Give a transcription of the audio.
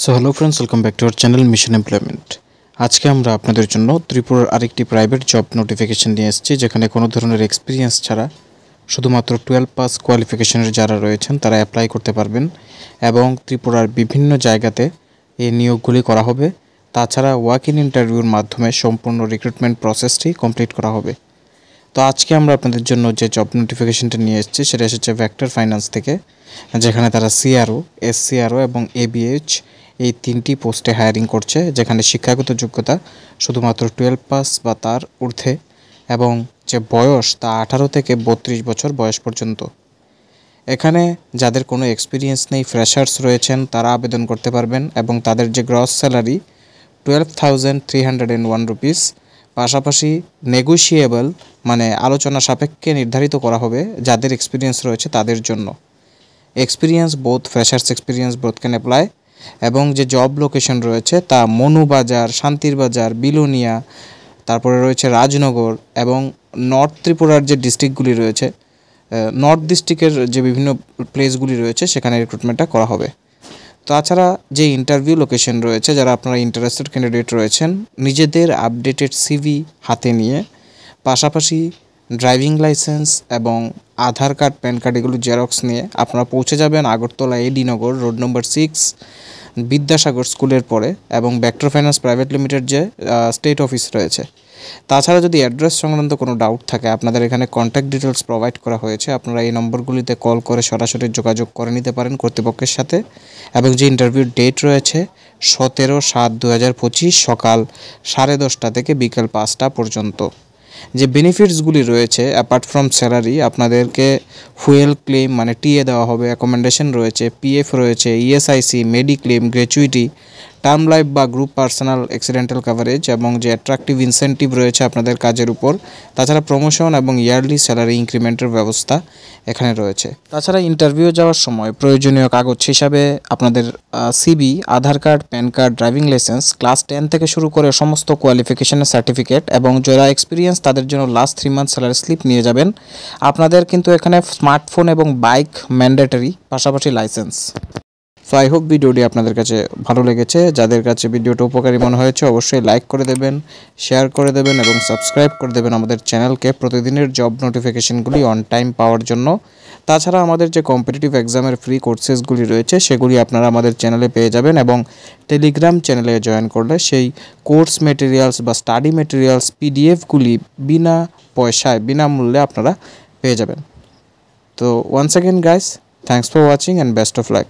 So hello friends, welcome back to our channel mission employment. আজকে আমরা আপনাদের জন্য ত্রিপুরার আরেকটি প্রাইভেট জব নোটিফিকেশন নিয়ে এসেছি, যেখানে কোনো ধরনের এক্সপিরিয়েন্স ছাড়া শুধুমাত্র 12 পাস কোয়ালিফিকেশনের যারা রয়েছেন তারা অ্যাপ্লাই করতে পারবেন এবং ত্রিপুরার বিভিন্ন জায়গাতে এই নিয়োগগুলি করা হবে। তাছাড়া ওয়াক ইন ইন্টারভিউর মাধ্যমে সম্পূর্ণ রিক্রুটমেন্ট প্রসেসটি কমপ্লিট করা হবে। তো আজকে আমরা আপনাদের জন্য যে জব নোটিফিকেশনটা নিয়ে এসেছি সেটা এসেছে ভেক্টর ফাইন্যান্স থেকে, যেখানে তারা সিআরও, এসসিআরও এবং এবিএইচ এই তিনটি পোস্টে হায়ারিং করছে, যেখানে শিক্ষাগত যোগ্যতা শুধুমাত্র 12 পাস বা তার ঊর্ধ্বে এবং যে বয়স তা 18 থেকে 32 বছর বয়স পর্যন্ত। এখানে যাদের কোনো এক্সপিরিয়েন্স নেই, ফ্রেশার্স রয়েছেন, তারা আবেদন করতে পারবেন এবং তাদের যে গ্রস স্যালারি 12,301 রুপিস, পাশাপাশি নেগোশিয়েবল মানে আলোচনা সাপেক্ষে নির্ধারিত করা হবে যাদের এক্সপিরিয়েন্স রয়েছে তাদের জন্য। Experience both freshers experience both can apply এবং যে জব লোকেশন রয়েছে তা মনুবাজার, শান্তিরবাজার, বিলোনিয়া, তারপরে রয়েছে রাজনগর এবং নর্থ ত্রিপুরার যে ডিস্ট্রিক্টগুলি রয়েছে, নর্থ ডিস্ট্রিক্টের যে বিভিন্ন প্লেসগুলি রয়েছে সেখানে রিক্রুটমেন্টটা করা হবে। তাছাড়া যে ইন্টারভিউ লোকেশন রয়েছে, যারা আপনারা ইন্টারেস্টেড ক্যান্ডিডেট রয়েছেন, নিজেদের আপডেটেড সিভি হাতে নিয়ে পাশাপাশি ড্রাইভিং লাইসেন্স এবং আধার কার্ড, প্যান কার্ড এগুলো জেরক্স নিয়ে আপনারা পৌঁছে যাবেন আগরতলা এডি নগর রোড নম্বর 6 বিদ্যাসাগর স্কুলের পরে এবং ভেক্টর ফাইন্যান্স প্রাইভেট লিমিটেড যে স্টেট অফিস রয়েছে। তাছাড়া যদি অ্যাড্রেস সংক্রান্ত কোনো ডাউট থাকে, আপনাদের এখানে কন্ট্যাক্ট ডিটেলস প্রোভাইড করা হয়েছে, আপনারা এই নম্বরগুলিতে কল করে সরাসরি যোগাযোগ করে নিতে পারেন কর্তৃপক্ষের সাথে। এবং যে ইন্টারভিউর ডেট রয়েছে 17/7/2025 সকাল 10:30 থেকে বিকেল 5টা পর্যন্ত। যে বেনিফিটসগুলি রয়েছে, অ্যাপার্ট ফ্রম স্যালারি আপনাদেরকে ফুয়েল ক্লেম মানে টিএ দেওয়া হবে, অ্যাকোমোডেশন রয়েছে, পিএফ রয়েছে, ESIC, mediclaim, gratuity, term life বা গ্রুপ পার্সোনাল অ্যাক্সিডেন্টাল কভারেজ এবং যে অ্যাট্রাকটিভ ইনসেন্টিভ রয়েছে আপনাদের কাজের উপর। তাছাড়া প্রমোশন এবং ইয়ারলি স্যালারি ইনক্রিমেন্টের ব্যবস্থা এখানে রয়েছে। তাছাড়া ইন্টারভিউ যাওয়ার সময় প্রয়োজনীয় কাগজ হিসাবে আপনাদের CV, Aadhaar card, PAN card, driving licence, class 10 থেকে শুরু করে সমস্ত কোয়ালিফিকেশনের সার্টিফিকেট এবং যারা এক্সপিরিয়েন্স তাদের জন্য লাস্ট 3 মান্থ স্যালারি স্লিপ নিয়ে যাবেন। আপনাদের কিন্তু এখানে স্মার্টফোন এবং বাইক ম্যান্ডেটরি, পাশাপাশি লাইসেন্স। সো আই হোপ ভিডিওটি আপনাদের কাছে ভালো লেগেছে। যাদের কাছে ভিডিওটা উপকারী মনে হয়েছে অবশ্যই লাইক করে দেবেন, শেয়ার করে দেবেন এবং সাবস্ক্রাইব করে দেবেন আমাদের চ্যানেলকে প্রতিদিনের জব নোটিফিকেশনগুলি অন টাইম পাওয়ার জন্য। তাছাড়া আমাদের যে কম্পিটিটিভ এক্সামের ফ্রি কোর্সেসগুলি রয়েছে সেগুলি আপনারা আমাদের চ্যানেলে পেয়ে যাবেন এবং টেলিগ্রাম চ্যানেলে জয়েন করলে সেই কোর্স মেটেরিয়ালস বা স্টাডি মেটেরিয়ালস পিডিএফগুলি বিনা পয়সায় বিনামূল্যে আপনারা পেয়ে যাবেন। তো once again guys, thanks for watching and best of lakh.